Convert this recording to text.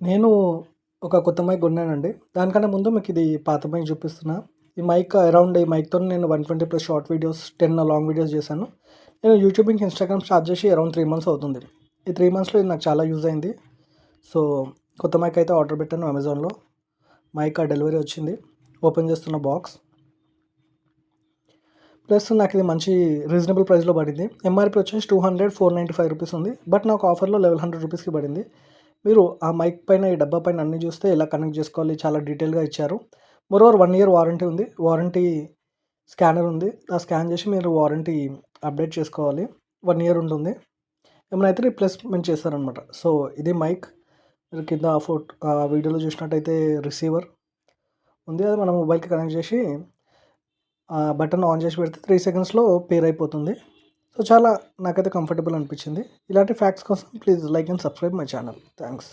నేను ఒక కొత్త మైక్ కొన్నానండి. దానికన్నా ముందు మీకు ఇది పాత మైక్ చూపిస్తున్నా. ఈ మైక్ అరౌండ్ ఈ మైక్‌తోని నేను 120+ షార్ట్ వీడియోస్, 10 లాంగ్ వీడియోస్ చేశాను. నేను యూట్యూబ్ ఇంక ఇన్‌స్టాగ్రామ్ స్టార్ట్ చేసి అరౌండ్ 3 మంత్స్ అవుతుంది. ఈ 3 మంత్స్‌లో ఇది నాకు చాలా యూజ్ అయింది. సో, కొత్త మైక్ అయితే ఆర్డర్ పెట్టాను అమెజాన్‌లో. మైక్ డెలివరీ వచ్చింది. ఓపెన్ చేస్తున్న బాక్స్. ప్లస్ నాకు ఇది మంచి రీజనబుల్ ప్రైస్‌లో పడింది. ఎంఆర్‌పీ వచ్చేసి 200, 495 రూపీస్ ఉంది. బట్ నాకు ఆఫర్‌లో 1100 రూపీస్‌కి పడింది. మీరు ఆ మైక్ పైన, ఈ డబ్బా పైన అన్నీ చూస్తే ఎలా కనెక్ట్ చేసుకోవాలి చాలా డీటెయిల్‌గా ఇచ్చారు. మోరోవర్ 1 ఇయర్ వారంటీ ఉంది. వారంటీ స్కానర్ ఉంది. ఆ స్కాన్ చేసి మీరు వారంటీ అప్డేట్ చేసుకోవాలి. 1 ఇయర్ ఉంటుంది. ఏమైనా అయితే రీప్లేస్‌మెంట్ చేస్తారనమాట. సో, ఇది మైక్. మీరు కింద వీడియోలో చూసినట్టయితే రిసీవర్ ఉంది. అది మన మొబైల్‌కి కనెక్ట్ చేసి బటన్ ఆన్ చేసి పెడితే 3 సెకండ్స్‌లో పేర్ అయిపోతుంది. సో, చాలా నాకైతే కంఫర్టబుల్ అనిపించింది. ఇలాంటి ఫ్యాక్ట్స్ కోసం please like and subscribe my channel. Thanks.